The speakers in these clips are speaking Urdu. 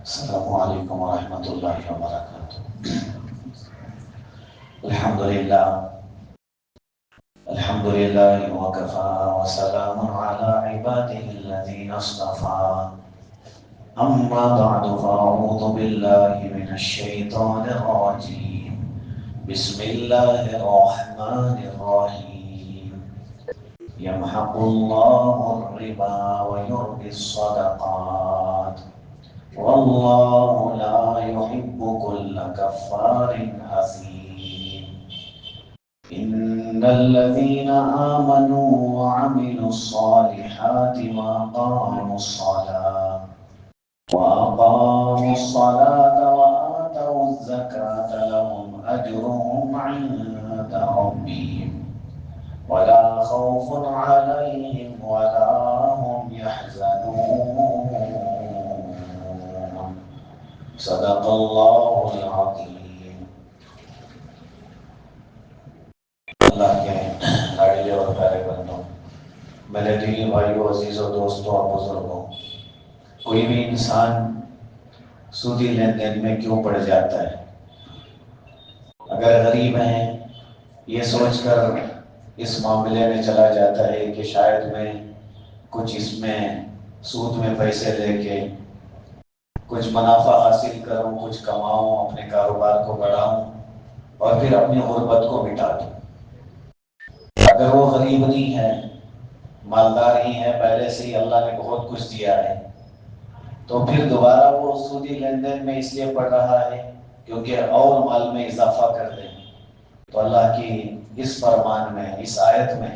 السلام علیکم ورحمۃ اللہ وبرکاتہ۔ الحمد للہ وکفا وسلام علی عباده الذین اصطفى، اما بعد فاعوذ باللہ من الشیطان الرجیم، بسم اللہ الرحمن الرحیم۔ یمحق اللہ الربا ویربی الصدقات واللہ لا يحب كل كفار أثيم۔ إن الذين آمنوا وعملوا الصالحات وأقاموا الصلاة وآتوا الزكاة لهم أجرهم عند ربهم ولا خوف عليهم ولا هم يحزنون۔ صدق اللہ العظیم۔ اللہ کے لاڈلے اور پیارے بندوں، میرے دینی بھائیوں، عزیزوں، دوستوں اور بزرگوں، کوئی بھی انسان سودی لین دین میں کیوں پڑ جاتا ہے؟ اگر غریب ہیں یہ سوچ کر اس معاملے میں چلا جاتا ہے کہ شاید میں کچھ اس میں سود میں پیسے لے کے کچھ منافع حاصل کروں، کچھ کماؤں، اپنے کاروبار کو بڑھاؤں اور پھر اپنی غربت کو مٹا دوں۔ اگر وہ غریب نہیں ہے، مالدار ہی ہے، پہلے سے ہی اللہ نے بہت کچھ دیا ہے، تو پھر دوبارہ وہ سودی لین دین میں اس لیے پڑ رہا ہے کیونکہ اور مال میں اضافہ کر دیں۔ تو اللہ کی اس فرمان میں، اس آیت میں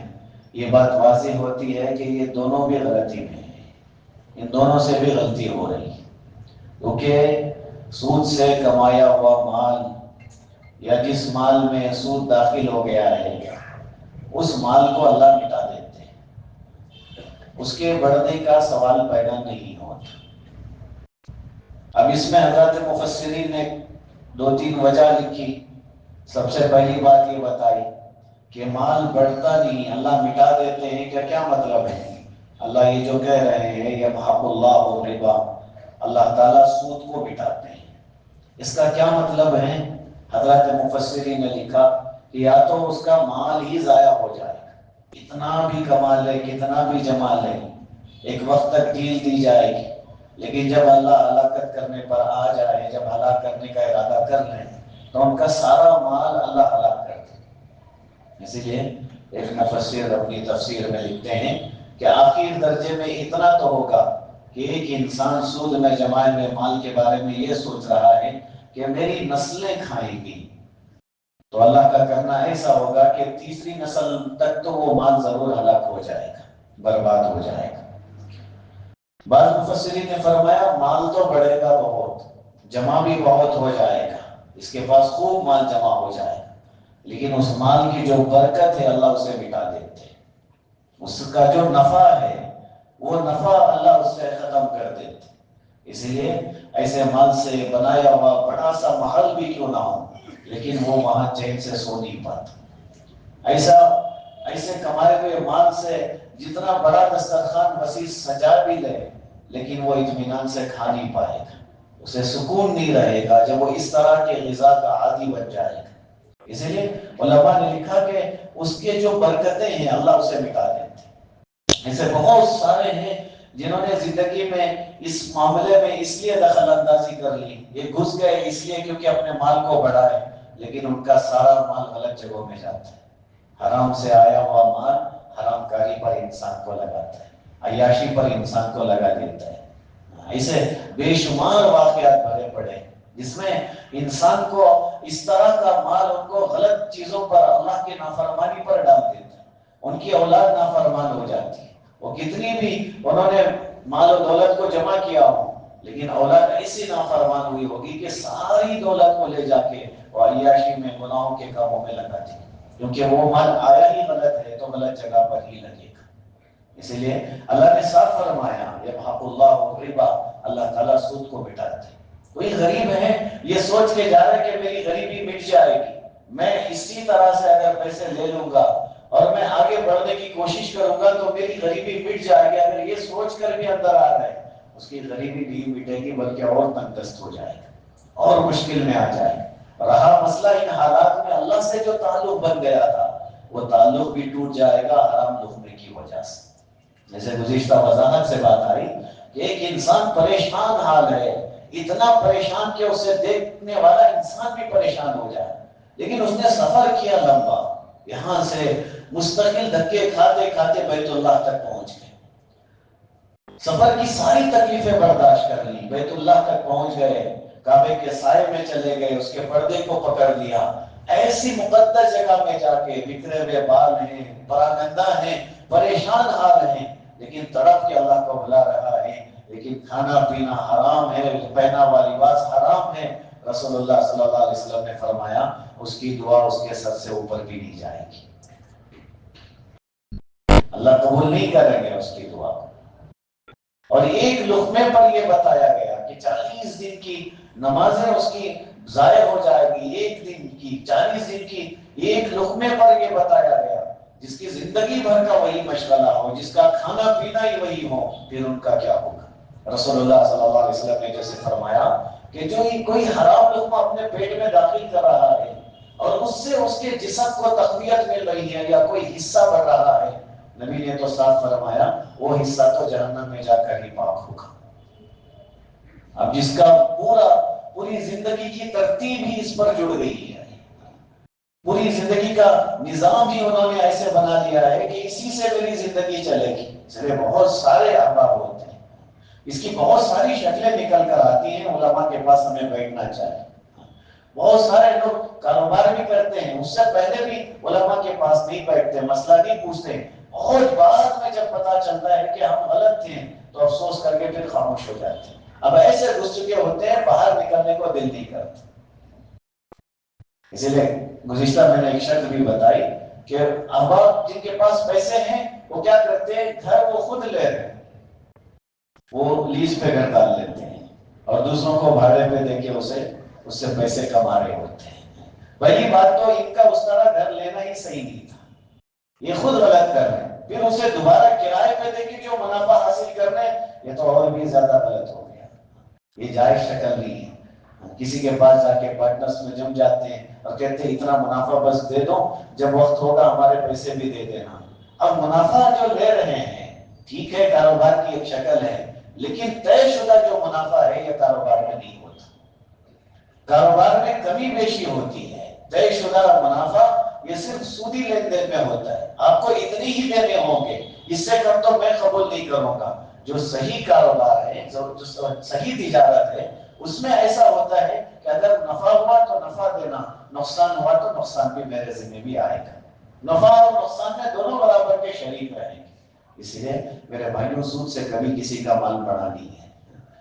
یہ بات واضح ہوتی ہے کہ یہ دونوں بھی غلطی میں ہیں، ان دونوں سے بھی غلطی ہو رہی ہے، کیونکہ سود سے کمایا ہوا مال یا جس مال میں سود داخل ہو گیا ہے اس مال کو اللہ مٹا دیتے ہیں، اس کے بڑھنے کا سوال پیدا نہیں ہوتا۔ اب اس میں حضرات مفسرین نے 2-3 وجہ لکھی۔ سب سے پہلی بات یہ بتائی کہ مال بڑھتا نہیں، اللہ مٹا دیتے ہیں، کیا مطلب ہے؟ اللہ یہ جو کہہ رہے ہیں یمحق اللہ الربا، اللہ تعالیٰ سود کو مٹاتے ہیں، اس کا کیا مطلب ہے؟ حضرات مفسرین نے لکھا کہ یا تو اس کا مال ہی ضائع ہو جائے گا، اتنا بھی کما لے، کتنا بھی جما لے، ایک وقت تک ڈیل دی جائے گی، لیکن جب اللہ ہلاکت کرنے پر آ جائے، جب ہلاک کرنے کا ارادہ کر لیں تو ان کا سارا مال اللہ ہلاک کر دے۔ اسی لیے ایک مفسر اپنی تفسیر میں لکھتے ہیں کہ آخر درجے میں اتنا تو ہوگا کہ ایک انسان سود میں جمائے ہوئے مال کے بارے میں یہ سوچ رہا ہے کہ میری نسلیں کھائیں گی، تو اللہ کا کرنا ایسا ہوگا کہ تیسری نسل تک تو وہ مال ضرور ہلاک ہو جائے گا، برباد ہو جائے گا۔ بعض مفسرین نے فرمایا مال تو بڑھے گا بہت، جمع بھی بہت ہو جائے گا، اس کے پاس خوب مال جمع ہو جائے گا، لیکن اس مال کی جو برکت ہے اللہ اسے مٹا دیتے ہیں، اس کا جو نفع ہے وہ نفع اللہ اس سے ختم کر دیتے۔ اسی لیے ایسے مال سے بنایا ہوا بڑا سا محل بھی کیوں نہ ہو، لیکن وہ وہاں چین سے سو نہیں پاتا۔ ایسے کمائے ہوئے مال سے جتنا بڑا دسترخوان وسیع سجا بھی لے، لیکن وہ اطمینان سے کھا نہیں پائے گا، اسے سکون نہیں رہے گا جب وہ اس طرح کے غذا کا عادی بن جائے گا۔ اسی لیے علماء نے لکھا کہ اس کے جو برکتیں ہیں اللہ اسے مٹا دیتے ہیں۔ ایسے بہت سارے ہیں جنہوں نے زندگی میں اس معاملے میں اس لیے دخل اندازی کر لی، یہ گھس گئے اس لیے کیونکہ اپنے مال کو بڑھائے، لیکن ان کا سارا مال غلط جگہوں میں جاتا ہے۔ حرام سے آیا ہوا مال حرام کاری پر انسان کو لگاتا ہے، عیاشی پر انسان کو لگا دیتا ہے۔ ایسے بے شمار واقعات بھرے پڑے جس میں انسان کو اس طرح کا مال ان کو غلط چیزوں پر، اللہ کی نافرمانی پر ڈال دیتا ہے، ان کی اولاد نافرمان ہو جاتی ہے۔ وہ کتنی بھی انہوں نے مال و دولت کو جمع کیا ہو، لیکن اولاد ایسی نافرمان ہوئی ہوگی کہ ساری دولت کو لے جا کے وہ عیاشی میں، گناہوں کے کاموں میں لگا دی، کیونکہ وہ مال آیا ہی غلط ہے تو غلط جگہ پر ہی لگے گا۔ اسی لیے اللہ نے صاف فرمایا یمحق اللہ الربا، اللہ تعالیٰ سود کو مٹاتے ہیں۔ کوئی غریب ہے یہ سوچ کے جا رہا ہے کہ میری غریبی مٹ جائے گی، میں اسی طرح سے اگر پیسے لے لوں گا اور میں آگے بڑھنے کی کوشش کروں گا تو میری غریبی مٹ جائے گی، اگر یہ سوچ کر بھی اندر آ رہا ہے اس کی غریبی نہیں مٹے گی بلکہ اور تنگ دست ہو جائے گا اور مشکل میں آ جائے گا۔ رہا مسئلہ ان حالات میں اللہ سے جو تعلق بن گیا تھا وہ تعلق بھی ٹوٹ جائے گا حرام لقمے کی وجہ سے۔ جیسے گزشتہ وضاحت سے بات آئی کہ ایک انسان پریشان حال ہے، اتنا پریشان کہ اسے دیکھنے والا انسان بھی پریشان ہو جائے، لیکن اس نے سفر کیا لمبا، یہاں سے مستقل دھکے کھاتے کھاتے بیت اللہ تک پہنچ گئے، سفر کی ساری تکلیفیں برداشت کر لی، بیت اللہ تک پہنچ گئے، کعبے کے سائے میں چلے گئے، اس کے پردے کو پکڑ لیا، ایسی مقدس جگہ میں جا کے بکھرے ہوئے بال ہیں، پراگندہ ہیں، پریشان حال ہیں، لیکن تڑپ کے اللہ کو بلا رہا ہے، لیکن کھانا پینا حرام ہے، پہنا ہوا لباس حرام ہے۔ رسول اللہ صلی اللہ علیہ وسلم نے فرمایا اس کی دعا اس کے سر سے اوپر بھی نہیں جائے گی، اللہ قبول نہیں کریں گے اس کی دعا۔ اور ایک لقمے پر یہ بتایا گیا کہ 40 دن کی نمازیں اس کی ضائع ہو جائے گی، ایک دن کی 40 دن کی ایک لقمے پر یہ بتایا گیا، جس کی زندگی بھر کا وہی مشغلہ ہو، جس کا کھانا پینا ہی وہی ہو، پھر ان کا کیا ہوگا۔ رسول اللہ صلی اللہ علیہ وسلم نے جیسے فرمایا کہ جو کوئی حرام لقمہ اپنے پیٹ میں داخل کر رہا ہے اور اس سے اس کے جسم کو تقویت مل رہی ہے یا کوئی حصہ بڑھ رہا ہے، نبی نے تو صاف فرمایا وہ حصہ تو جہنم میں جا کر ہی پاک ہوگا۔ اب جس کا پوری زندگی کی ترتیب ہی اس پر جڑ گئی ہے، پوری زندگی کا نظام بھی انہوں نے ایسے بنا لیا ہے کہ اسی سے میری زندگی چلے گی۔ چلے بہت سارے احباب ہوتے ہیں، اس کی بہت ساری شکلیں نکل کر آتی ہیں، علماء کے پاس ہمیں بیٹھنا چاہیے۔ بہت سارے لوگ کاروبار بھی کرتے ہیں، اس سے پہلے بھی علماء کے پاس نہیں بیٹھتے، مسئلہ نہیں پوچھتے، بہت بعد میں جب پتا چلتا ہے کہ ہم غلط تھے تو افسوس کر کے پھر خاموش ہو جاتے ہیں۔ اب ایسے گھس چکے ہوتے ہیں باہر نکلنے کو دل نہیں کرتے۔ اسی لیے گزشتہ میں نے ایک شرط بھی بتائی کہ احباب جن کے پاس پیسے ہیں وہ کیا کرتے ہیں، گھر وہ خود لے رہے ہیں، وہ لیز پہ گھر ڈال لیتے ہیں اور دوسروں کو بھاڑے پہ دے کے اس سے پیسے کما رہے ہوتے ہیں۔ پہلی بات تو ان کا اس طرح گھر لینا ہی صحیح نہیں تھا، یہ خود غلط کر رہے ہیں، پھر اسے دوبارہ کرائے پہ دے کے جو منافع حاصل کر رہے ہیں یہ تو اور بھی زیادہ غلط ہو گیا، یہ جائز شکل نہیں ہے۔ کسی کے پاس جا کے پارٹنرز میں جم جاتے ہیں اور کہتے ہیں اتنا منافع بس دے دو، جب وقت ہوگا ہمارے پیسے بھی دے دینا۔ اب منافع جو لے رہے ہیں ٹھیک ہے، کاروبار کی ایک شکل ہے، لیکن طے شدہ جو منافع ہے یہ کاروبار میں نہیں ہوتا، کاروبار میں کمی بیشی ہوتی ہے، طے شدہ منافع یہ صرف سودی لین دین میں ہوتا ہے، آپ کو اتنی ہی دینے ہوں گے، اس سے کم تو میں قبول نہیں کروں گا۔ جو صحیح کاروبار ہے، جو صحیح تجارت ہے، اس میں ایسا ہوتا ہے کہ اگر نفع ہوا تو نفع دینا، نقصان ہوا تو نقصان بھی میرے ذمہ بھی آئے گا، نفع اور نقصان میں دونوں برابر کے شریک رہیں گے۔ اس لیے میرے بھائیوں سود سے کبھی کسی کا مال بڑا نہیں ہے،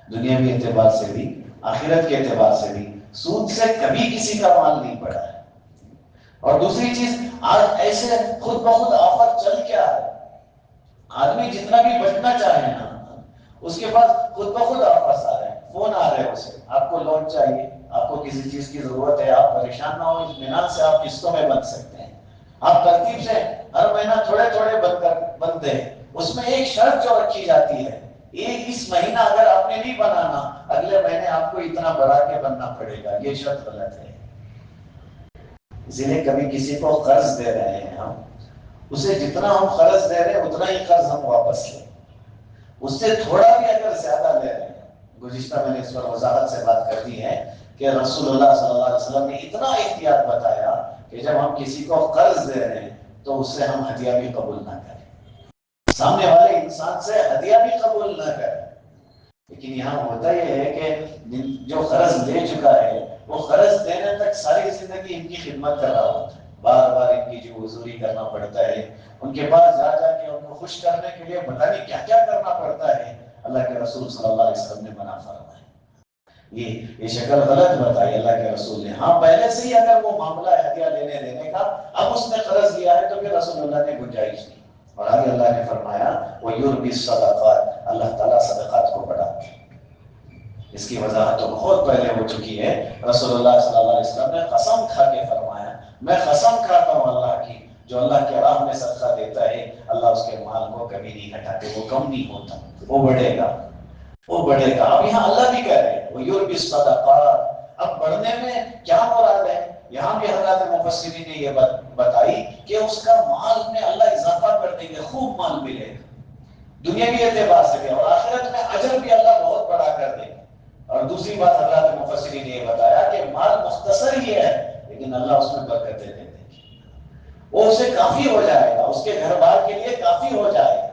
دنیاوی اعتبار سے بھی آخرت کے اعتبار سے بھی سود سے کبھی کسی کا مال نہیں بڑھا ہے۔ اور دوسری چیز، آج ایسے خود بخود آفر چل کیا ہے، آدمی جتنا بھی بچنا چاہے نا اس کے پاس خود بخود آفرز آ رہے ہیں، فون آ رہے ہیں اسے، آپ کو لون چاہیے، آپ کو کسی چیز کی ضرورت ہے، آپ پریشان نہ ہو، اطمینان سے آپ قسطوں میں بن سکتے ہیں، آپ ترتیب سے ہر مہینہ تھوڑے تھوڑے بند دیں۔ اس میں ایک شرط جو رکھی جاتی ہے، ایک اس مہینہ اگر آپ نے نہیں بنانا اگلے مہینے آپ کو اتنا بڑھا کے بننا پڑے گا، یہ شرط غلط ہے۔ اسی لیے کبھی کسی کو قرض دے رہے ہیں ہم، اسے جتنا ہم قرض دے رہے ہیں اتنا ہی قرض ہم واپس لیں، اس سے تھوڑا بھی اگر زیادہ لے رہے ہیں۔ گزشتہ میں نے اس پر وضاحت سے بات کر دی ہے کہ رسول اللہ صلی اللہ علیہ وسلم نے اتنا احتیاط بتایا کہ جب ہم کسی کو قرض دے رہے ہیں تو اس سے ہم ہدیہ بھی قبول نہ کریں، سامنے والے انسان سے ہدیہ بھی قبول نہ کریں۔ لیکن یہاں ہوتا یہ ہے کہ جو قرض لے چکا ہے وہ قرض دینے تک ساری زندگی ان کی خدمت کر رہا ہوتا ہے، بار بار ان کی جو حضوری کرنا پڑتا ہے، ان کے پاس جا جا کے ان کو خوش کرنے کے لیے پتہ نہیں کیا کیا کرنا پڑتا ہے۔ اللہ کے رسول صلی اللہ علیہ وسلم نے منع فرمایا، یہ شکل غلط بتائی اللہ کے رسول نے۔ ہاں پہلے سے ہی اگر وہ معاملہ ہے ہدیہ لینے دینے کا، اب اس نے قرض لیا ہے تو پھر رسول اللہ نے گنجائش نہیں، اور آگے اللہ نے فرمایا وَيُرْبِي الصَّدَقَاتِ، اللہ تعالیٰ صدقات کو بڑھاتے ہیں۔ اس کی وضاحت تو بہت پہلے ہو چکی ہے، رسول اللہ صلی اللہ علیہ وسلم نے قسم کھا کے فرمایا، میں قسم کھاتا ہوں اللہ کی، جو اللہ کے راہ میں صدقہ دیتا ہے اللہ اس کے مال کو کبھی نہیں گھٹاتے، وہ کم نہیں ہوتا، وہ بڑھے گا۔ وہ بڑھے گا. اب یہاں اللہ بھی کہہ رہے ہیں وَيُرْبِ الصَّدَقَاتِ. اب بڑھنے میں کیا مراد ہے؟ یہاں بھی حضرات مفسرین نے یہ بتائی کہ اس کا مال میں اللہ اضافہ کر دیں گے، خوب مال ملے گا دنیاوی اعتبار سے بھی، اور آخرت میں اجر بھی اللہ بہت بڑا کر دے گا. اور دوسری بات حضرات مفسرین نے یہ بتایا کہ مال مختصر ہی ہے لیکن اللہ اس میں برکتیں دے دیں گے، وہ اسے کافی ہو جائے گا، اس کے گھر بار کے لیے کافی ہو جائے گا،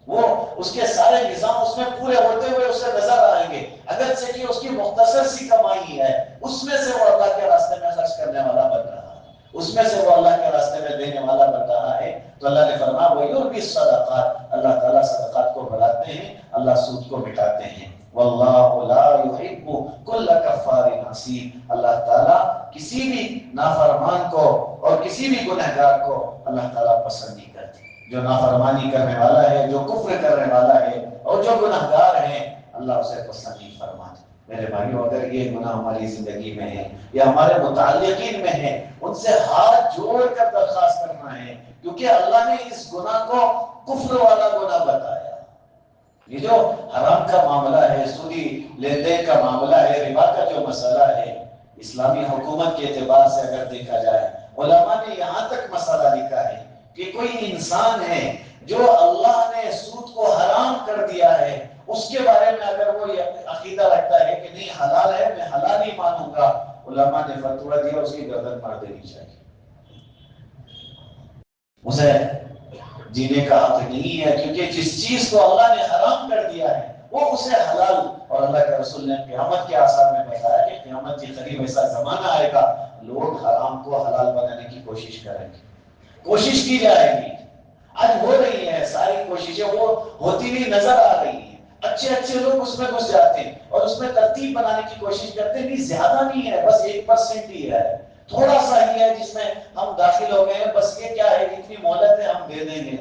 وہ اس کے سارے نظام اس میں پورے ہوتے ہوئے اسے نظر آئیں گے، اگر سے کہ اس کی مختصر سی کمائی ہے اس میں سے وہ اللہ کے راستے میں خرچ کرنے والا بن رہا ہے، اس میں سے وہ اللہ کے راستے میں دینے والا بن رہا ہے. تو اللہ نے فرمایا وَيُرْبِ الصَّدَقَاتِ. اللہ تعالیٰ صدقات کو بڑھاتے ہیں، اللہ سود کو مٹاتے ہیں. وَاللَّهُ لَا يُحِبُّ كُلَّ كَفَّارٍ عَصِيمٍ. اللہ تعالیٰ کسی بھی نافرمان کو اور کسی بھی گنہگار کو اللہ تعالیٰ پسند نہیں کرتے. جو نافرمانی کرنے والا ہے، جو کفر کرنے والا ہے اور جو گنہگار ہیں اللہ اسے پسند نہیں فرماتا. میرے بھائیوں، اگر یہ گناہ ہماری زندگی میں ہے یا ہمارے متعلقین میں ہے، ان سے ہاتھ جوڑ کر درخواست کرنا ہے، کیونکہ اللہ نے اس گناہ کو کفر والا گناہ بتایا. یہ جو حرام کا معاملہ ہے، سودی لین دین کا معاملہ ہے، ربا کا جو مسئلہ ہے، اسلامی حکومت کے اعتبار سے اگر دیکھا جائے، علماء نے یہاں تک مسئلہ لکھا ہے کہ کوئی انسان ہے جو اللہ نے سود کو حرام کر دیا ہے، اس کے بارے میں اگر وہ عقیدہ رکھتا ہے کہ نہیں حلال ہے، میں حلال ہی مانوں گا، علماء نے فتویٰ دیا اس کی گردن مار دینی چاہیے. اسے جینے کا حق نہیں ہے، کیونکہ جس چیز کو اللہ نے حرام کر دیا ہے وہ اسے حلال. اور اللہ کے رسول نے قیامت کے آثار میں بتایا کہ قیامت کے قریب ایسا زمانہ آئے گا لوگ حرام کو حلال بنانے کی کوشش کریں گے، کوشش کی جائے گی. آج ہو رہی ہے ساری کوششیں، وہ ہوتی ہوئی نظر آ رہی ہیں. اچھے اچھے لوگ اس میں گھس جاتے ہیں اور اس میں ترتیب بنانے کی کوشش کرتے ہیں. نہیں، زیادہ نہیں ہے، بس 1% ہی ہے، تھوڑا سا ہی ہے جس میں ہم داخل ہو گئے ہیں. بس یہ کیا ہے، اتنی مہلت ہے، ہم دے دیں گے.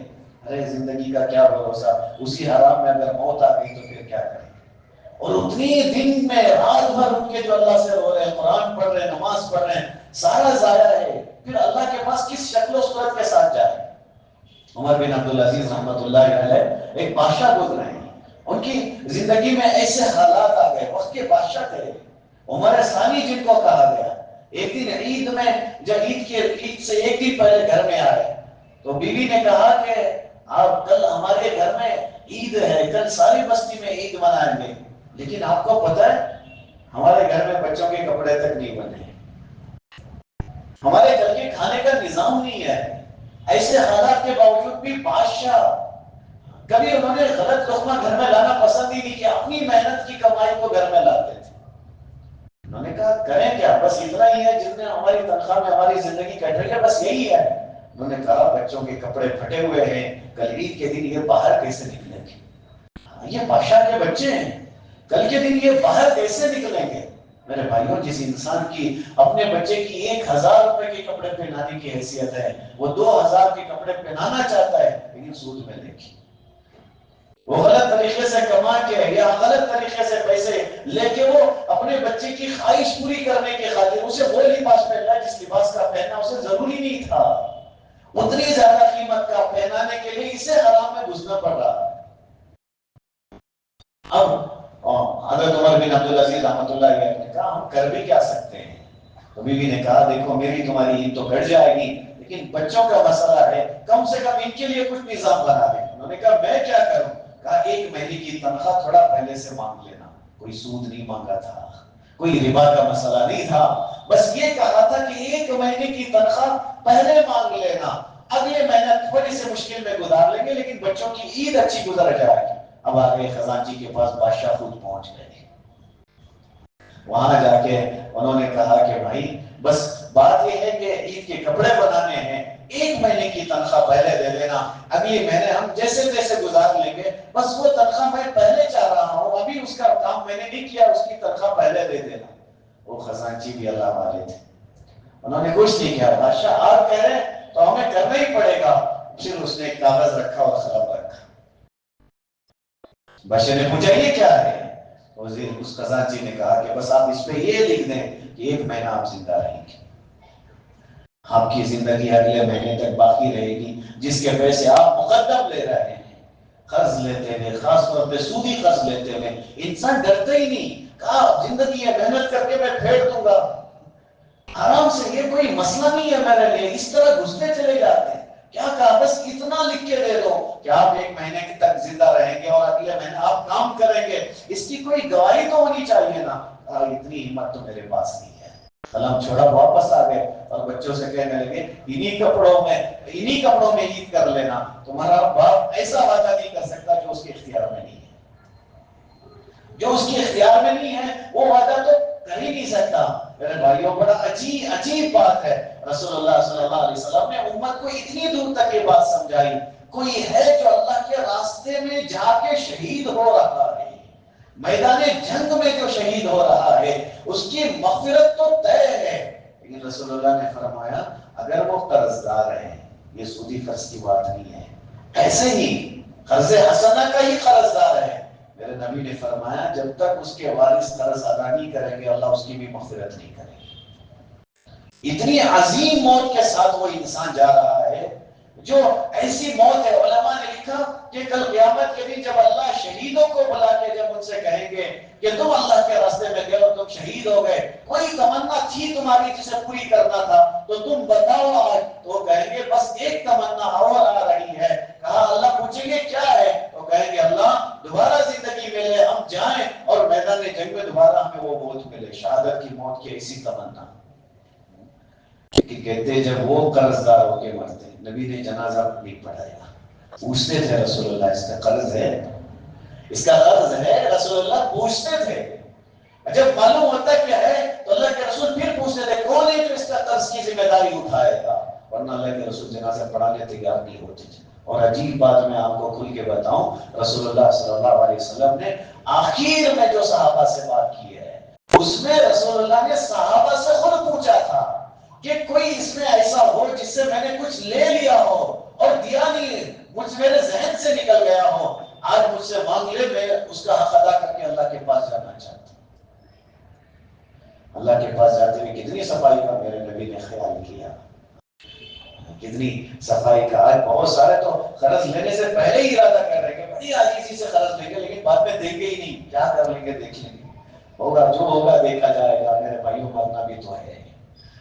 ارے زندگی کا کیا بھروسہ، اسی حرام میں اگر موت آ گئی تو پھر کیا کریں. اور اتنی دن میں رات بھر ان کے جو اللہ سے رو رہے ہیں، قرآن پڑھ رہے ہیں، نماز پڑھ رہے ہیں، سارا ضائع ہے. پھر اللہ کے پاس کس شکل و صورت کے ساتھ جائے. عمر بن عبدالعزیز رحمۃ اللہ علیہ ایک بادشاہ گزرے ہیں، ان کی زندگی میں ایسے حالات آ گئے، وقت کے بادشاہ تھے، عمر ثانی جن کو کہا گیا. ایک دن عید میں جب عید سے ایک دن پہلے گھر میں آئے تو بیوی نے کہا کہ آپ کل ہمارے گھر میں عید ہے، کل ساری بستی میں عید منائیں گے، لیکن آپ کو پتہ ہے ہمارے گھر میں بچوں کے کپڑے تک نہیں بنے، ہمارے گھر کے کھانے کا نظام نہیں ہے. ایسے حالات کے باوجود بھی بادشاہ، کبھی انہوں نے غلط لقمہ گھر میں لانا پسند ہی نہیں کیا، اپنی محنت کی کمائی کو گھر میں لاتے تھے. انہوں نے کہا کریں کیا، بس اتنا ہی ہے جتنے ہماری تنخواہ میں ہماری زندگی کٹ رہی ہے، بس یہی ہے. انہوں نے کہا بچوں کے کپڑے پھٹے ہوئے ہیں، کل عید کے دن یہ باہر کیسے نکلیں گے، یہ بادشاہ کے بچے ہیں، کل کے دن یہ باہر کیسے نکلیں گے. میرے بھائیوں، جس انسان کی اپنے بچے کی 1,000 روپے کے کپڑے پہنانے کی حیثیت ہے، وہ 2,000 کے کپڑے پہنانا چاہتا ہے لیکن سود میں لے کے، وہ غلط طریقے سے کما کے یا غلط طریقے سے پیسے لے کے وہ اپنے بچے کی خواہش پوری کرنے کی خاطر اسے وہ لباس پہننا ہے جس لباس کا پہننا اسے ضروری نہیں تھا، اتنی زیادہ قیمت کا پہنانے کے لیے اسے حرام میں گھسنا پڑ رہا ہے. اب حضرت عمر بن عبدالعزیز رحمۃ اللہ علیہ نے کہا ہم کر بھی کیا سکتے ہیں. تو بیوی نے کہا دیکھو میری تمہاری عید تو کٹ جائے گی لیکن بچوں کا مسئلہ ہے، کم سے کم ان کے لیے کچھ نظام بنا دیں. انہوں نے کہا میں کیا کروں. کہا 1 مہینے کی تنخواہ تھوڑا پہلے سے مانگ لینا. کوئی سود نہیں مانگا تھا، کوئی ربا کا مسئلہ نہیں تھا، بس یہ کہا تھا کہ 1 مہینے کی تنخواہ پہلے مانگ لینا، اگلے مہینہ تھوڑی سی مشکل میں گزار لیں گے لیکن بچوں کی عید اچھی گزر جائے گی. اب آگے خزانچی کے پاس بادشاہ خود پہنچ گئے. وہاں جا کے انہوں نے کہا کہ بھائی بس بات یہ ہے کہ عید کے کپڑے بنانے ہیں، 1 مہینے کی تنخواہ پہلے دے دینا، اگلے مہینے ہم جیسے تیسے گزار لیں گے، بس وہ تنخواہ میں پہلے چاہ رہا ہوں، ابھی اس کا کام میں نے نہیں کیا، اس کی تنخواہ پہلے دے دینا. وہ خزانچی بھی اللہ والے تھے، انہوں نے کچھ نہیں کیا. بادشاہ آپ کہہ رہے ہیں تو ہمیں کرنا ہی پڑے گا. پھر اس نے ایک کاغذ رکھا اور خراب رکھا. بادشاہ نے پوچھا یہ کیا ہے. وزیر اس خزانچی نے کہا کہ بس آپ اس پہ یہ لکھ دیں کہ 1 مہینہ آپ زندہ رہیں گے، آپ کی زندگی اگلے مہینے تک باقی رہے گی، جس کے پیسے آپ مقدم لے رہے ہیں قرض لیتے ہوئے، خاص طور پہ سودی قرض لیتے ہوئے انسان ڈرتا ہی نہیں، کہا زندگی ہے محنت کر کے میں پھیر دوں گا آرام سے، یہ کوئی مسئلہ نہیں ہے میرے لیے، اس طرح گھستے چلے جاتے ہیں۔ کیا کہا بس اتنا لکھ کے دے دو کہ آپ 1 مہینے کی تک زندہ رہیں گے اور اگلے مہینے آپ کام کریں گے، اس کی کوئی گواہی تو ہونی چاہیے نا۔ اتنی ہمت تو میرے پاس نہیں ہے۔ قلم چھوڑا، واپس آ گئے اور بچوں سے کہنے لگے انہی کپڑوں میں عید کر لینا، تمہارا باپ ایسا وعدہ نہیں کر سکتا جو اس کے اختیار میں نہیں ہے، جو اس کے اختیار میں نہیں ہے وہ وعدہ تو کر ہی نہیں سکتا۔ میرے بھائیوں، بڑا عجیب بات ہے، رسول اللہ صلی اللہ علیہ وسلم نے امت کو اتنی دور تک یہ بات سمجھائی، کوئی ہے جو اللہ کے راستے میں جا کے شہید ہو رہا ہے، میدان جنگ میں جو شہید ہو رہا ہے، اس کی مغفرت تو طے ہے، لیکن رسول اللہ نے فرمایا اگر وہ قرض دار ہیں، یہ سودی قرض کی بات نہیں ہے، ایسے ہی قرض حسنہ کا ہی قرض دار ہے، میرے نبی نے فرمایا جب تک اس کے وارث قرض ادا نہیں کریں گے اللہ اس کی بھی مغفرت نہیں کرے گی۔ اتنی عظیم موت کے ساتھ وہ انسان جا رہا ہے جو ایسی موت ہے، علماء نے لکھا کہ کل قیامت کے دن جب اللہ شہیدوں کو بلا کے جب ان سے کہیں گے کہ تم اللہ کے راستے میں گئے اور تم شہید ہو گئے، کوئی تمنا تھی تمہاری جسے پوری کرنا تھا تو تم بتاؤ آج، تو وہ کہیں گے بس ایک تمنا اور آ رہی ہے۔ کہا اللہ پوچھیں گے کیا ہے، تو کہیں گے اللہ دوبارہ زندگی ملے، ہم جائیں اور میدان جنگ میں دوبارہ ہمیں وہ موت ملے، شہادت کی موت کی ایسی تمنا۔ کہ کہتے جب وہ قرض دار ہو کے مرتے، نبی نے جنازہ نہیں پڑھایا، پوچھتے تھے رسول اللہ اس کا قرض ہے، اس کا قرض ہے، رسول اللہ پوچھتے تھے، جب معلوم ہوتا کیا ہے تو اللہ کے رسول پھر پوچھتے تھے کون ہے جو اس کا قرض کی ذمہ داری اٹھائے گا، ورنہ اللہ کے رسول جنازہ پڑھانے تیار نہیں ہوتے تھے۔ اور عجیب بات میں آپ کو کھل کے بتاؤں، رسول اللہ صلی اللہ علیہ وسلم نے آخر میں جو صحابہ سے بات کی ہے اس میں رسول اللہ نے صحابہ سے خود پوچھا تھا کہ کوئی اس میں ایسا ہو جس سے میں نے کچھ لے لیا ہو اور دیا نہیں، مجھ میرے ذہن سے نکل گیا ہو، آج مجھ سے مانگ لے، میں اس کا حق ادا کر کے اللہ کے پاس جانا چاہتا ہوں۔ اللہ کے پاس جاتے ہوئے کتنی صفائی کا میرے نبی نے خیال کیا، کتنی صفائی کا۔ آج بہت سارے تو قرض لینے سے پہلے ہی ارادہ کر رہے ہیں کہ بڑی عاجزی سے قرض لیں گے، لیکن بعد میں دیں گے ہی نہیں، کیا کر لیں گے دیکھ لیں گے، ہوگا جو ہوگا دیکھا جائے گا، میرے بھائیوں مرنا بھی تو ہے۔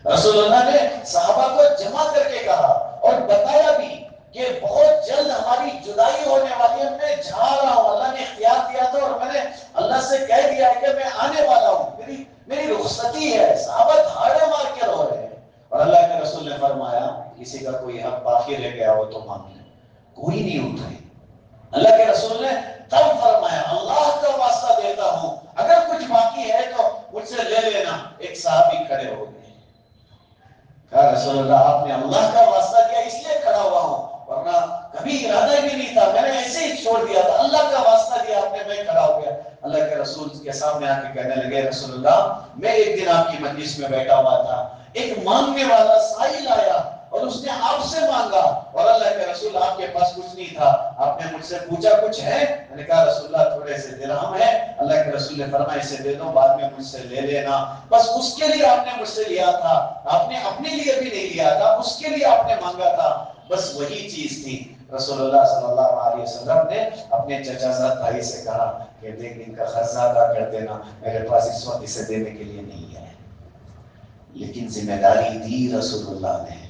رسول اللہ نے صحابہ کو جمع کر کے کہا اور بتایا بھی کہ بہت جلد ہماری جدائی ہونے والی ہے، میں جا رہا ہوں، اللہ نے اختیار دیا تھا اور میں نے اللہ سے کہہ دیا ہے کہ میں آنے والا ہوں، میری رخصتی ہے۔ صحابہ دھاڑے مار کے رو رہے ہیں اور اللہ کے رسول نے فرمایا کسی کا کوئی حق باقی رہ گیا ہو تو مانگ لے، کوئی نہیں اٹھائی۔ اللہ کے رسول نے تب فرمایا اللہ کا واسطہ دیتا ہوں اگر کچھ باقی ہے تو مجھ سے لے لینا۔ ایک صحابی کھڑے ہو گئے، کہا رسول اللہ آپ نے اللہ کا واسطہ دیا اس لیے کھڑا ہوا ہوں، ورنہ کبھی ارادہ بھی نہیں تھا، میں نے ایسے ہی چھوڑ دیا تھا، اللہ کا واسطہ دیا آپ نے، میں کھڑا ہو گیا۔ اللہ کے رسول کے سامنے آ کے کہنے لگے رسول اللہ میں ایک دن آپ کی مجلس میں بیٹھا ہوا تھا، ایک مانگنے والا سائل آیا اور اس نے آپ سے مانگا اور اللہ کے رسول آپ کے پاس کچھ نہیں تھا، آپ نے مجھ سے پوچھا کچھ ہے، میں نے کہا رسول اللہ تھوڑے سے درہم ہے، اللہ کے رسول نے فرمایا اسے دے دو بعد میں مجھ سے لے لینا، بس اس کے لیے آپ نے مجھ سے لیا تھا، آپ نے اپنے لیے بھی نہیں لیا تھا، اس کے لیے آپ نے مانگا تھا، بس وہی چیز تھی۔ رسول اللہ صلی اللہ علیہ وسلم نے اپنے چچا زاد بھائی سے کہا کہ دیکھ ان کا قرض ادا کر دینا، میرے پاس اس وقت اسے دینے کے لیے نہیں ہے، لیکن ذمہ داری دی رسول اللہ نے،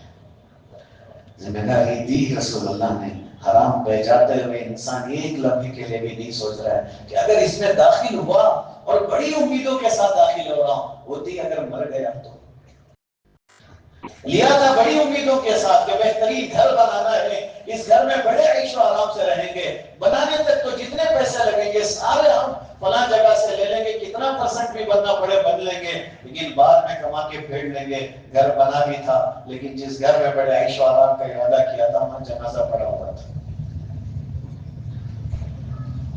ذمہ داری دی رسول اللہ نے۔ حرام پہ جاتے ہوئے انسان ایک لمحے کے لیے بھی نہیں سوچ رہا ہے کہ اگر اس میں داخل ہوا اور بڑی امیدوں کے ساتھ داخل ہو رہا ہوں، ہوتی اگر مر گیا تو، لیا تھا بڑی امیدوں کے ساتھ کہ بہترین گھر بنانا ہے، اس گھر میں بڑے عیش و آرام سے رہیں گے، بنانے تک تو جتنے پیسے لگیں گے سارے ہم فلاں جگہ سے لے لیں گے، کتنا پرسنٹ بھی بننا پڑے بن لیں گے، لیکن بعد میں کما کے پھیڑ لیں گے۔ گھر بنا بھی تھا لیکن جس گھر میں بڑے عیش و آرام کا ارادہ کیا تھا وہاں جنازہ پڑا ہوا تھا۔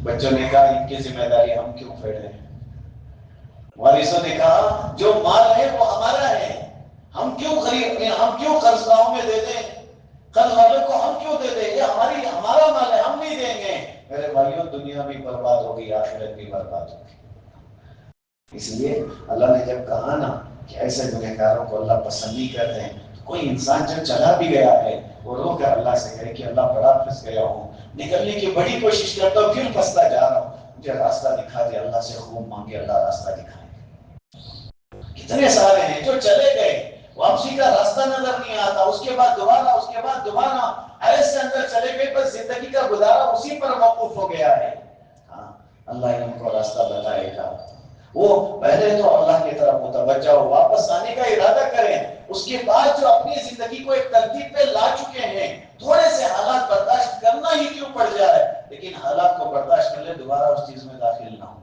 بچوں نے کہا ان کی ذمہ داری ہم کیوں پھیڑیں، وارثوں نے کہا جو مال ہے وہ ہمارا ہے، ہم کیوں قرض خواہوں میں دے دیں، قرض والوں کو ہم کیوں دے دیں، یہ ہمارا مال ہے، ہم نہیں دیں گے۔ میرے بھائیوں دنیا بھی برباد ہوگی آخرت بھی برباد ہوگی، اس لیے اللہ نے جب کہا نا کہ ایسے گنہگاروں کو اللہ پسند نہیں کرتے ہیں، کوئی انسان جب چلا بھی گیا ہے وہ رو کر اللہ سے کہے کہ اللہ بڑا پھنس گیا ہوں، نکلنے کی بڑی کوشش کرتا ہوں، پھر پھنستا جا رہا ہوں، مجھے راستہ دکھا دے۔ اللہ سے خوب مانگے، اللہ راستہ دکھائے۔ کتنے سارے ہیں جو چلے گئے، واپسی کا راستہ نظر نہیں آتا، اس کے بعد دوبارہ، اس کے بعد دوبارہ ایسے اندر چلے گئے، بس زندگی کا گزارا اسی پر موقوف ہو گیا ہے۔ ہاں، اللہ ان کو راستہ بتائے گا۔ وہ پہلے تو اللہ کی طرف متوجہ ہو، واپس آنے کا ارادہ کریں، اس کے بعد جو اپنی زندگی کو ایک ترتیب پہ لا چکے ہیں، تھوڑے سے حالات برداشت کرنا ہی کیوں پڑ جائے، لیکن حالات کو برداشت کر لے، دوبارہ اس چیز میں داخل نہ ہو،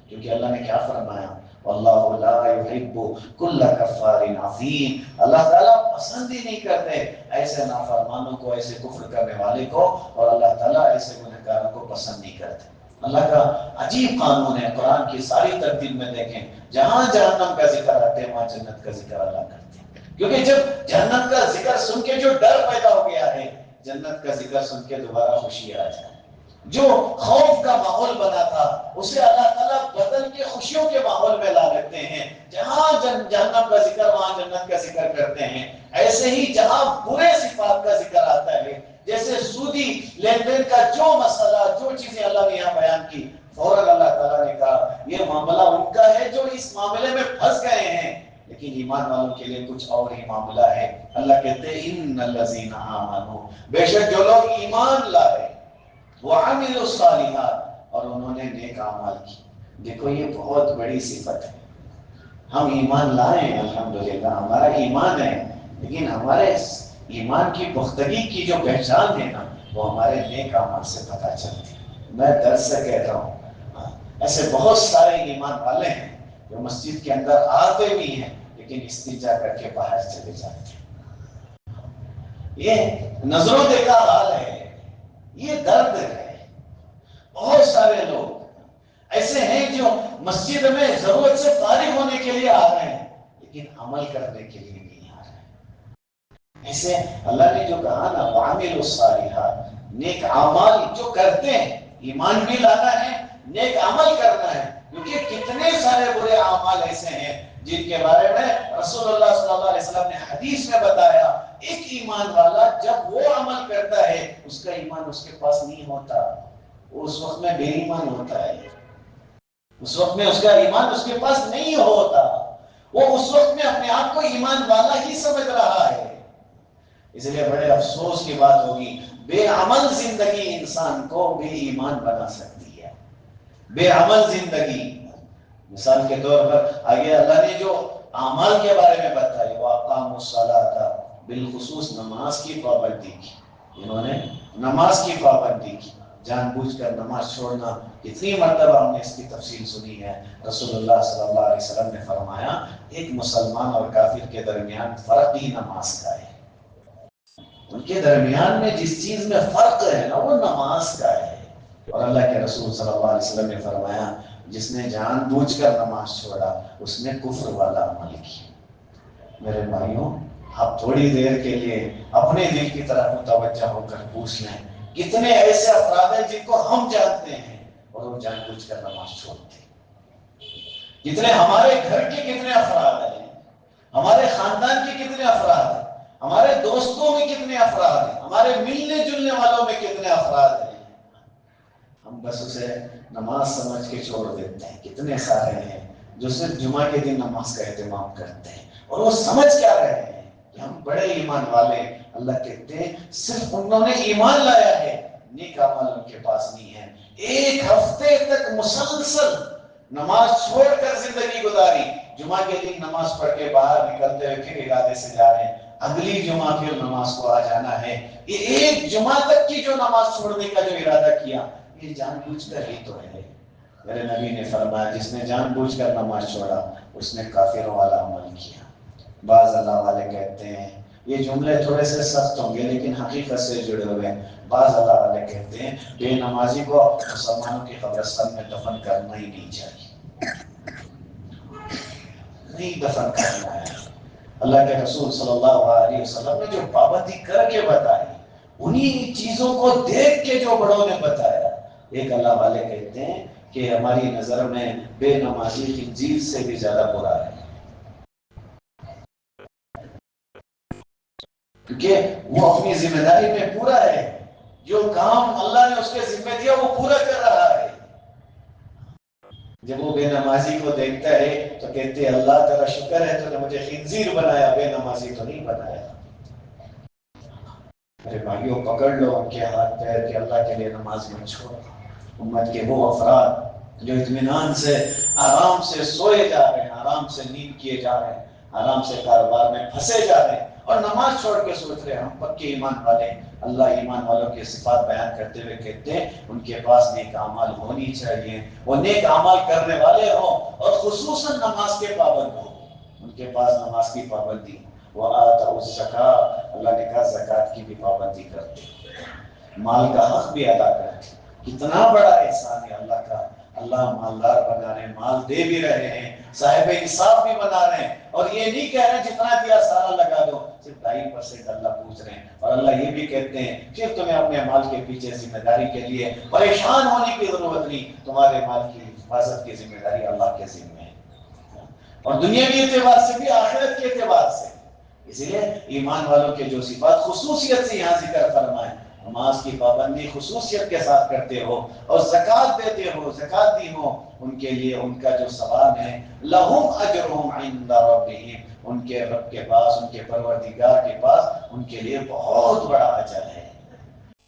کیونکہ اللہ نے کیا فرمایا، واللہ لا يحب کل کفار عظیم، اللہ تعالیٰ پسند ہی نہیں کرتے ایسے نافرمانوں کو، ایسے کفر کرنے والے کو، اور اللہ تعالیٰ ایسے گنہگاروں کو پسند نہیں کرتے۔ اللہ کا عجیب قانون ہے، قرآن کی ساری ترتیب میں دیکھیں، جہاں جہنم کا ذکر آتے ہیں وہاں جنت کا ذکر اللہ کرتے ہیں، کیونکہ جب جہنم کا ذکر سن کے جو ڈر پیدا ہو گیا ہے، جنت کا ذکر سن کے دوبارہ خوشی آ جائے۔ جو خوف کا ماحول بنا تھا اسے اللہ تعالیٰ بدل کے خوشیوں کے ماحول میں لا لیتے ہیں، جہاں جہنم کا ذکر وہاں جنت کا ذکر کرتے ہیں۔ ایسے ہی جہاں برے صفات کا ذکر آتا ہے، جیسے سودی لین دین کا جو مسئلہ، جو چیزیں اللہ نے یہاں بیان کی، فوراً اللہ تعالیٰ نے کہا یہ معاملہ ان کا ہے جو اس معاملے میں پھنس گئے ہیں، لیکن ایمان والوں کے لیے کچھ اور ہی معاملہ ہے۔ اللہ کہتے ہیں ان الذین آمنوا، بے شک جو لوگ ایمان لائے، وعملوا الصالحات، اور انہوں نے نیک اعمال کی۔ دیکھو یہ بہت بڑی صفت ہے، ہم ایمان لائیں الحمدللہ، ہمارا ایمان ہے، لیکن ہمارے ایمان کی پختگی کی جو پہچان ہے نا، وہ ہمارے نیک اعمال سے پتہ چلتی ہے۔ میں درد سے کہتا ہوں، ایسے بہت سارے ایمان والے ہیں جو مسجد کے اندر آتے بھی ہیں لیکن استنجا کر کے باہر چلے جاتے ہیں۔ یہ نظروں دیکھا حال ہے، یہ درد ہے۔ بہت سارے لوگ ایسے ہیں جو مسجد میں ضرورت سے فارغ ہونے کے لیے آ رہے ہیں لیکن عمل کرنے کے لیے نہیں آ رہے ہیں۔ ایسے اللہ نے جو کہا نا وعملوا الصالحات، نیک اعمال جو کرتے ہیں، ایمان بھی لانا ہے، نیک عمل کرنا ہے، کیونکہ کتنے سارے برے اعمال ایسے ہیں جن کے بارے میں رسول اللہ صلی اللہ علیہ وسلم نے حدیث میں بتایا، ایک ایمان والا جب وہ عمل کرتا ہے اس کا ایمان اس کے پاس نہیں ہوتا، وہ اس وقت میں بے ایمان ہوتا ہے، اس وقت میں اس کا ایمان اس کے پاس نہیں ہوتا، وہ اس وقت میں اپنے آپ کو ایمان والا ہی سمجھ رہا ہے۔ اس لیے بڑے افسوس کی بات ہوگی، بے عمل زندگی انسان کو بے ایمان بنا سکتی ہے۔ بے عمل زندگی، مثال کے طور پر آگے اللہ نے جو اعمال کے بارے میں بتایا، وہ اقاموا الصلاۃ، بالخصوص نماز کی پابندی کی، انہوں نے نماز کی پابندی کی، جان بوجھ کر نماز چھوڑنا، کتنی مرتبہ ہم نے اس کی تفصیل سنی ہے۔ رسول اللہ صلی اللہ علیہ وسلم نے فرمایا ایک مسلمان اور کافر کے درمیان فرق ہی نماز کا ہے، ان کے درمیان میں جس چیز میں فرق ہے نا وہ نماز کا ہے۔ اور اللہ کے رسول صلی اللہ علیہ وسلم نے فرمایا جس نے جان بوجھ کر نماز چھوڑا اس نے کفر والا عمل کیا۔ میرے بھائیوں، آپ تھوڑی دیر کے لیے اپنے دل کی طرف متوجہ ہو کر پوچھ لیں، کتنے ایسے افراد ہیں جن کو ہم جانتے ہیں اور وہ جان بوجھ کر نماز چھوڑتے ہیں؟ کتنے ہمارے گھر کے کتنے افراد ہیں، ہمارے خاندان کے کتنے افراد ہیں، ہمارے دوستوں میں کتنے افراد ہیں، ہمارے ملنے جلنے والوں میں کتنے افراد ہیں، ہم بس اسے نماز سمجھ کے چھوڑ دیتے ہیں۔ کتنے سارے ہیں جو صرف جمعہ کے دن نماز کا اہتمام کرتے ہیں اور وہ سمجھ کیا رہے ہیں کہ ہم بڑے ایمان والے۔ اللہ کہتے ہیں صرف انہوں نے ایمان لایا ہے، نیک عمل ان کے پاس نہیں ہے۔ ایک ہفتے تک مسلسل نماز چھوڑ کر زندگی گزاری، جمعہ کے دن نماز پڑھ کے باہر نکلتے ہوئے پھر ارادے سے جا رہے ہیں اگلی جمعہ پھر نماز کو آ جانا ہے۔ یہ ایک جمعہ تک کی جو نماز چھوڑنے کا جو ارادہ کیا، یہ جان بوجھ کر ہی تو ہے۔ میرے نبی نے فرمایا جس نے جان بوجھ کر نماز چھوڑا اس نے کافروں والا عمل کیا۔ بعض اللہ والے کہتے ہیں، یہ جملے تھوڑے سے سخت ہوں گے لیکن حقیقت سے جڑے ہوئے ہیں، بعض اللہ والے کہتے ہیں بے نمازی کو مسلمانوں کی قبرستان میں دفن کرنا ہی نہیں چاہیے، نہیں دفن کرنا ہے۔ اللہ کے رسول صلی اللہ علیہ وسلم نے جو پابندی کر کے بتائی، انہی چیزوں کو دیکھ کے جو بڑوں نے بتایا، ایک اللہ والے کہتے ہیں کہ ہماری نظر میں بے نمازی خنزیر سے بھی زیادہ برا ہے۔ کیونکہ وہ اپنی ذمہ داری میں پورا ہے، جو کام اللہ نے اس کے ذمہ دیا وہ پورا کر رہا ہے۔ جب وہ بے نمازی کو دیکھتا ہے تو کہتے ہیں اللہ تیرا شکر ہے تو نے مجھے خنزیر بنایا، بے نمازی تو نہیں بنایا۔ میرے بھائیوں پکڑ لو ان کے ہاتھ پیر کہ اللہ کے لیے نماز نہ چھوڑو۔ امت کے وہ افراد جو اطمینان سے آرام سے سوئے جا رہے ہیں، آرام سے نیند کیے جا رہے ہیں، آرام سے کاروبار میں پھنسے جا رہے ہیں اور نماز چھوڑ کے سوچ رہے ہیں ہم پکے ایمان والے۔ اللہ ایمان والوں کے صفات بیان کرتے ہوئے کہتے ہیں ان کے پاس نیک اعمال ہونی چاہیے، وہ نیک اعمال کرنے والے ہوں اور خصوصاً نماز کے پابند ہوں، ان کے پاس نماز کی پابندی۔ وَآتَوُا الزَّکَاۃَ، اللہ نے کہا زکوٰۃ کی بھی پابندی کرتے، مال کا حق بھی ادا کرتے۔ کتنا بڑا احسان ہے اللہ کا، اللہ مالدار بنا رہے ہیں، مال دے بھی رہے ہیں، صاحب نصاب بھی بنا رہے ہیں، اور یہ نہیں کہہ رہے ہیں جتنا دیا سارا لگا دو، صرف 2.5% اللہ پوچھ رہے ہیں۔ اور اللہ یہ بھی کہتے ہیں پھر تمہیں اپنے مال کے پیچھے ذمہ داری کے لیے پریشان ہونے کی ضرورت نہیں، تمہارے مال کی حفاظت کی ذمہ داری اللہ کے ذمہ ہے، اور دنیاوی اعتبار سے بھی آخرت کے اعتبار سے۔ اسی لیے ایمان والوں کے جو صفات خصوصیت سے یہاں ذکر فرمائیں، نماز کی پابندی خصوصیت کے ساتھ کرتے ہو اور زکوٰۃ دیتے ہو، زکوٰۃ دی ہو، ان کے لیے ان کا جو ثواب ہے لہم اجرہم عند ربہم، ان کے رب کے پاس، ان کے پروردگار کے پاس ان کے لیے بہت بڑا اجر ہے،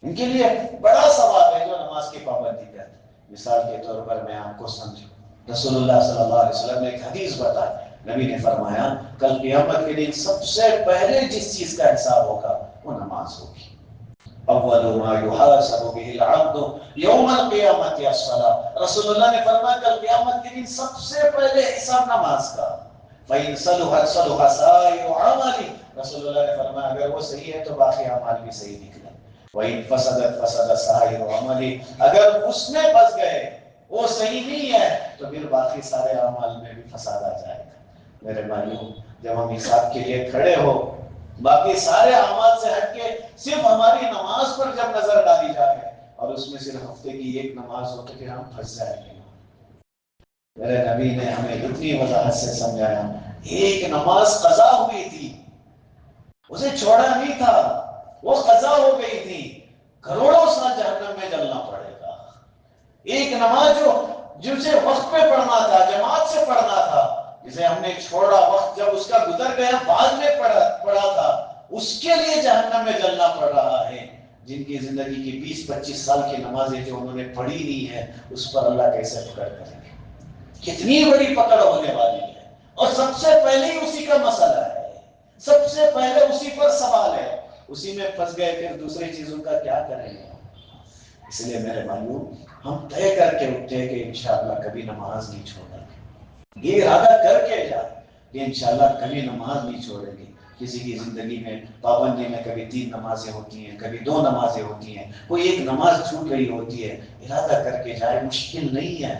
ان کے لیے بڑا ثواب ہے جو نماز کی پابندی کرتے ہیں۔ مثال کے طور پر میں آپ کو سمجھوں، رسول اللہ صلی اللہ علیہ وسلم نے ایک حدیث بتائی، نبی نے فرمایا کل قیامت کے دن سب سے پہلے جس چیز کا حساب ہوگا وہ نماز ہوگی۔ اول ما يحاسب به العبد يوم القیامت الصلاۃ، رسول اللہ نے فرمایا کل قیامت کے دن سب سے پہلے حساب نماز کا۔ فإن صلحت صلح سائر عملی، رسول اللہ نے فرمایا اگر وہ صحیح ہے تو باقی اعمال بھی صحیح نکلے۔ وَإِن فَسَدَتْ فَسَدَ سَائِرُ عَمَلِهِ، اگر اس میں پھنس گئے، وہ صحیح نہیں ہے تو پھر باقی سارے اعمال میں بھی فساد آ جائے گا۔ میرے بھائیوں جب ہم حساب کے لیے کھڑے ہو، باقی سارے اعمال سے ہٹ کے صرف ہماری نماز پر جب نظر ڈالی جائے اور اس میں صرف ہفتے کی ایک نماز ہو تو پھر ہم پھنس جائیں گے۔ میرے نبی نے ہمیں اتنی وضاحت سے سمجھایا، ایک نماز قضا ہوئی تھی، اسے چھوڑا نہیں تھا، وہ قضا ہو گئی تھی، کروڑوں سال جہنم میں جلنا پڑے گا۔ ایک نماز جسے وقت پہ پڑھنا تھا، جماعت سے پڑھنا تھا، جسے ہم نے چھوڑا، وقت جب اس کا گزر گیا بعد میں پڑھا تھا، اس کے لیے جہنم میں جلنا پڑ رہا ہے۔ جن کی زندگی کی 20-25 سال کی نمازیں جو انہوں نے پڑھی نہیں ہے، اس پر اللہ کیسے پکڑ کریں گے؟ کتنی بڑی پکڑ ہونے والی ہے، اور سب سے پہلے ہی اسی کا مسئلہ ہے، سب سے پہلے اسی پر سوال ہے، اسی میں پھنس گئے پھر دوسری چیزوں کا کیا کریں گے؟ اس لیے میرے بھائیوں ہم طے کر کے اٹھے کہ انشاءاللہ کبھی نماز نہیں چھوڑیں گے، یہ ارادہ کر کے جائے کہ انشاءاللہ کبھی نماز نہیں چھوڑیں گے۔ کسی کی زندگی میں پابندی میں کبھی 3 نمازیں ہوتی ہیں، کبھی 2 نمازیں ہوتی ہیں، کوئی ایک نماز چھوٹ رہی ہوتی ہے، ارادہ کر کے جائے، مشکل نہیں ہے،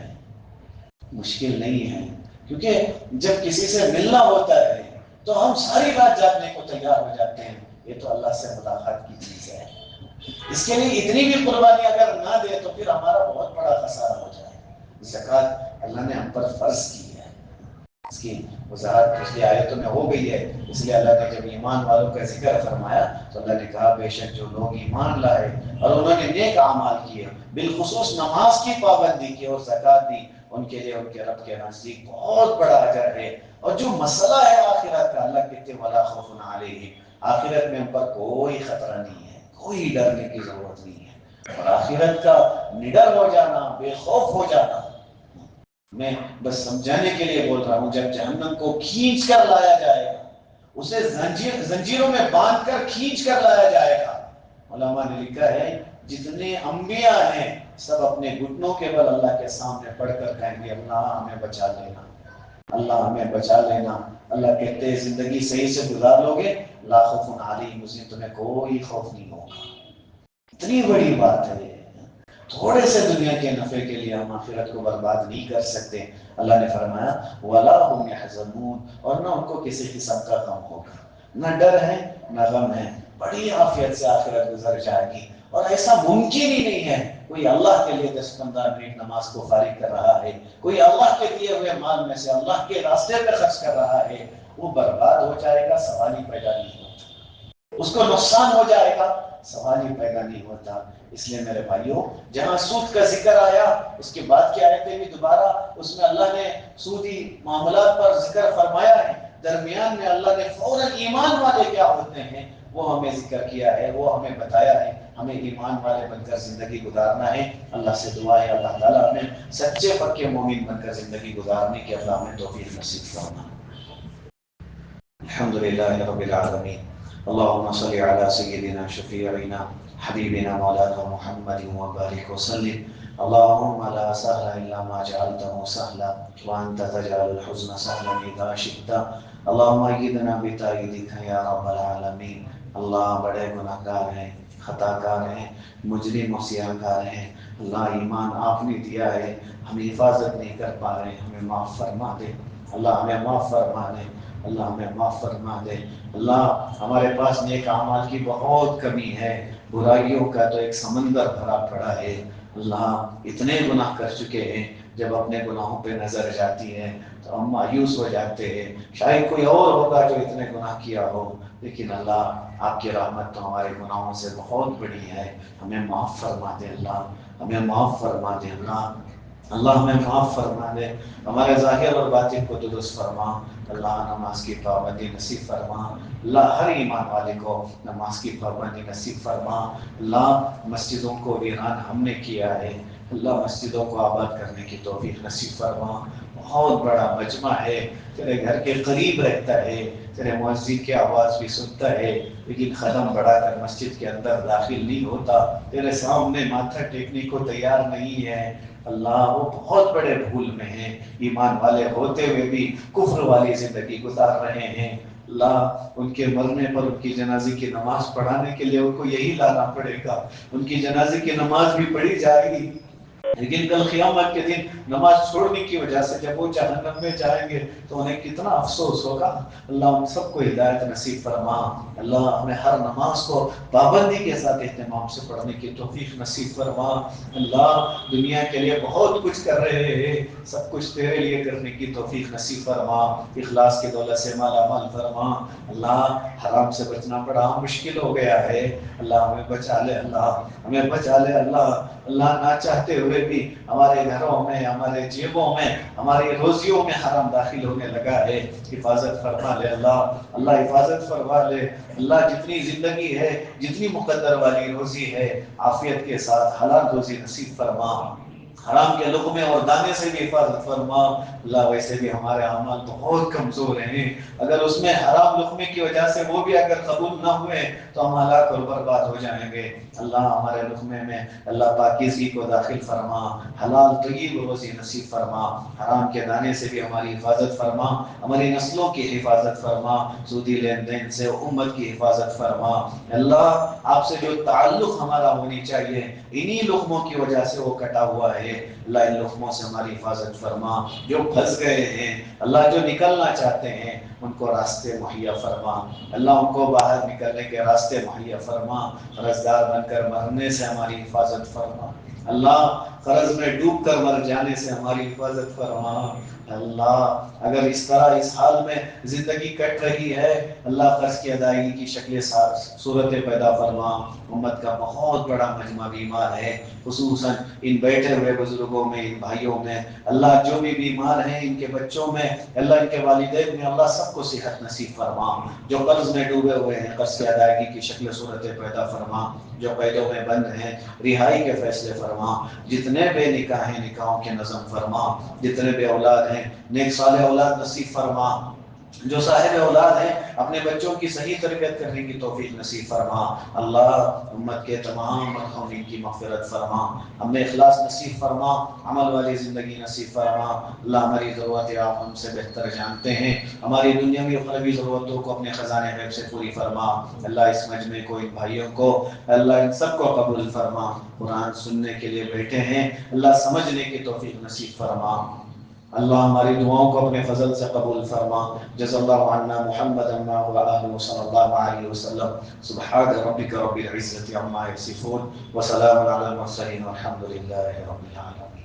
مشکل نہیں ہے، کیونکہ جب کسی سے ملنا ہوتا ہے تو ہم ساری رات جاگنے کو تیار ہو جاتے ہیں، یہ تو اللہ سے ملاقات کی چیز ہے، اس کے لیے اتنی بھی قربانی اگر نہ دے تو پھر ہمارا بہت بڑا خسارہ ہو جائے گا۔ زکوٰۃ اللہ نے ہم پر فرض کی ہے، اس کی وضاحت پچھلی آیتوں میں ہو گئی ہے، اس لیے اللہ نے جب ایمان والوں کا ذکر فرمایا تو اللہ نے کہا بے شک جو لوگ ایمان لائے اور انہوں نے نیک اعمال کیے، بالخصوص نماز کی پابندی کی اور زکوٰۃ دی، ان کے لیے ان کے رب کے نزدیک بہت بڑا اجر ہے۔ اور جو مسئلہ ہے آخرت کا، اللہ کہتے ہیں وَلَا خَوْفٌ عَلَيْهِمْ، آخرت میں ان پر کوئی خطرہ نہیں ہے، کوئی ڈرنے کی ضرورت نہیں ہے، اور آخرت کا نڈر ہو جانا، بے خوف ہو جانا، میں بس سمجھانے کے لیے بول رہا ہوں، جب جہنم کو کھینچ کر لایا جائے گا، اسے زنجیروں میں باندھ کر کھینچ کر لایا جائے گا، علماء نے لکھا ہے جتنے انبیاء ہیں سب اپنے گھٹنوں کے بل اللہ کے سامنے پڑھ کر کہیں گے اللہ ہمیں بچا لینا، اللہ ہمیں بچا لینا۔ اللہ کہتے ہیں زندگی صحیح سے گزار لو گے لا خوف علیہم، اس دن تمہیں کوئی خوف نہیں ہوگا۔ اتنی بڑی بات ہے، تھوڑے سے دنیا کے نفع کے لیے ہم آخرت کو برباد نہیں کر سکتے۔ اللہ نے فرمایا وَلَا هُمْ يَحْزَنُونَ، اور نہ ان کو کسی قسم کا غم ہوگا، نہ ڈر ہے نہ غم ہے، بڑی عافیت سے آخرت گزر جائے گی۔ اور ایسا ممکن ہی نہیں ہے کوئی اللہ کے لیے 10-15 منٹ نماز کو فارغ کر رہا ہے، کوئی اللہ کے دیے ہوئے مال میں سے اللہ کے راستے پہ خرچ کر رہا ہے، وہ برباد ہو جائے گا، سوال ہی پیدا نہیں ہوتا۔ اس کو نقصان ہو جائے گا، سوال ہی پیدا نہیں ہوتا۔ اس لیے میرے بھائیوں، جہاں سود کا ذکر آیا اس کے بعد کی آیتیں بھی دوبارہ اس میں اللہ نے سودی معاملات پر ذکر فرمایا ہے، درمیان میں اللہ نے فوراً ایمان والے کیا ہوتے ہیں وہ ہمیں ذکر کیا ہے، وہ ہمیں بتایا ہے۔ ہمیں ایمان والے بن کر زندگی گزارنا ہے۔ اللہ سے دعا ہے اللہ تعالیٰ ہمیں سچے پکے مومن بن کر زندگی گزارنے کی اللہ ہمیں توفیق نصیب فرمائے۔ الحمد للہ رب العالمین، اللہم صلی علی سیدنا شفیعنا حبیبنا مولانا محمد وبارک وسلم۔ اللہم لا سہل الا ما جعلته سہلا وانت تجعل الحزن سہلا اذا شئت۔ اللہم ایدنا بتائیدک یا رب العالمین۔ اللہ بڑے گناہ گار ہیں، خطا کار ہیں، مجرم و سیاہ کار ہیں۔ اللہ ایمان آپ نے دیا ہے، ہم حفاظت نہیں کر پا رہے، ہمیں معاف فرما دے اللہ، ہمیں معاف فرما دے اللہ، ہمیں معاف فرما دے اللہ۔ ہمارے پاس نیک اعمال کی بہت کمی ہے، برائیوں کا تو ایک سمندر بھرا پڑا ہے اللہ۔ اتنے گناہ کر چکے ہیں، جب اپنے گناہوں پہ نظر جاتی ہے تو ہم مایوس ہو جاتے ہیں، شاید کوئی اور ہوگا جو اتنے گناہ کیا ہو، لیکن اللہ آپ کی رحمت تو ہمارے گناہوں سے بہت بڑی ہے۔ ہمیں معاف فرما دے اللہ، ہمیں معاف فرما دے اللہ، اللہ ہمیں معاف فرما دے، ہمارے ظاہر اور باطن کو درست فرما اللہ۔ نماز کی پابندی نصیب فرما اللہ، ہر ایمان والے کو نماز کی پابندی نصیب فرما اللہ۔ مسجدوں کو ویران ہم نے کیا ہے اللہ، مسجدوں کو آباد کرنے کی توفیق نصیب فرما۔ بہت بڑا مجمع ہے، تیرے گھر کے قریب رہتا ہے، تیرے مؤذن کی آواز بھی سنتا ہے، لیکن قدم بڑھا کر مسجد کے اندر داخل نہیں ہوتا، تیرے سامنے ماتھا ٹیکنے کو تیار نہیں ہے اللہ۔ وہ بہت بڑے بھول میں ہیں، ایمان والے ہوتے ہوئے بھی کفر والی زندگی گزار رہے ہیں اللہ۔ ان کے مرنے پر ان کی جنازے کی نماز پڑھانے کے لیے ان کو یہی لانا پڑے گا، ان کی جنازے کی نماز بھی پڑھی جائے گی، لیکن کل قیامت کے دن نماز چھوڑنے کی وجہ سے جب وہ جہنم میں جائیں گے تو انہیں کتنا افسوس ہوگا اللہ۔ ان سب کو ہدایت نصیب فرما اللہ، ہمیں ہر نماز کو پابندی کے ساتھ اہتمام سے پڑھنے کی توفیق نصیب فرما اللہ۔ دنیا کے لیے بہت کچھ کر رہے ہیں، سب کچھ تیرے لیے کرنے کی توفیق نصیب فرما، اخلاص کی دولت سے مالا مال فرما اللہ۔ حرام سے بچنا بڑا مشکل ہو گیا ہے اللہ، ہمیں بچا لے اللہ، ہمیں بچا لے اللہ۔ اللہ نہ چاہتے ہوئے بھی ہمارے گھروں میں، ہمارے جیبوں میں، ہماری روزیوں میں حرام داخل ہونے لگا ہے، حفاظت فرما لے اللہ، اللہ حفاظت فرما لے اللہ۔ جتنی زندگی ہے، جتنی مقدر والی روزی ہے، عافیت کے ساتھ حلال روزی نصیب فرما، حرام کے لقمے اور دانے سے بھی حفاظت فرما اللہ۔ ویسے بھی ہمارے اعمال بہت کمزور ہیں، اگر اس میں حرام لقمے کی وجہ سے وہ بھی اگر قبول نہ ہوئے تو ہم ہلاک اور برباد ہو جائیں گے اللہ۔ ہمارے لقمے میں اللہ پاکیزگی کو داخل فرما، حلال طیب روزی نصیب فرما، حرام کے دانے سے بھی ہماری حفاظت فرما، ہماری نسلوں کی حفاظت فرما، سودی لین دین سے امت کی حفاظت فرما اللہ۔ آپ سے جو تعلق ہمارا ہونی چاہیے انہی لقموں کی وجہ سے وہ کٹا ہوا ہے اللہ، ان لقموں سے ہماری حفاظت فرما۔ جو پھنس گئے ہیں اللہ، جو نکلنا چاہتے ہیں ان کو راستے مہیا فرما اللہ، ان کو باہر نکلنے کے راستے مہیا فرما، قرضدار بن کر مرنے سے ہماری حفاظت فرما اللہ، قرض میں ڈوب کر مر جانے سے ہماری حفاظت فرما اللہ۔ اگر اس طرح اس حال میں زندگی کٹ رہی ہے اللہ، قرض کی ادائیگی کی شکل صورتیں پیدا فرما۔ امت کا بہت بڑا مجمع بیمار ہے، خصوصاً ان بیٹھے ہوئے بزرگوں میں، ان بھائیوں میں اللہ، جو بھی بیمار ہیں ان کے بچوں میں اللہ، ان کے والدین میں اللہ، سب کو صحت نصیب فرما۔ جو قرض میں ڈوبے ہوئے ہیں قرض کی ادائیگی کی شکل صورتیں پیدا فرما، جو قیدوں میں بند ہیں رہائی کے فیصلے فرما، جتنے بے نکاح ہیں نکاحوں کے نظم فرما، جتنے بے اولاد ہیں نیک صالح اولاد نصیب فرما، جو صاحب اولاد ہیں اپنے بچوں کی صحیح تربیت کرنے کی توفیق نصیب فرما اللہ۔ امت کے تمام مرحومین کی مغفرت فرما، ہمیں اخلاص نصیب فرما، عمل والی زندگی نصیب فرما اللہ۔ ہماری ضرورتیں آپ ہم سے بہتر جانتے ہیں، ہماری دنیاوی و اخروی ضرورتوں کو اپنے خزانے غیب سے پوری فرما اللہ۔ اس مجمع کو، ان بھائیوں کو اللہ، ان سب کو قبول فرما۔ قرآن سننے کے لیے بیٹھے ہیں اللہ، سمجھنے کی توفیق نصیب فرما اللہ۔ ہماری دعاؤں کو اپنے فضل سے قبول فرما۔ جزا اللہ عنا محمد و آلہ صلی اللہ علیہ وسلم۔ سبحان ربک رب العزة عما یصفون وسلام علی المرسلین والحمد للہ رب العالمین۔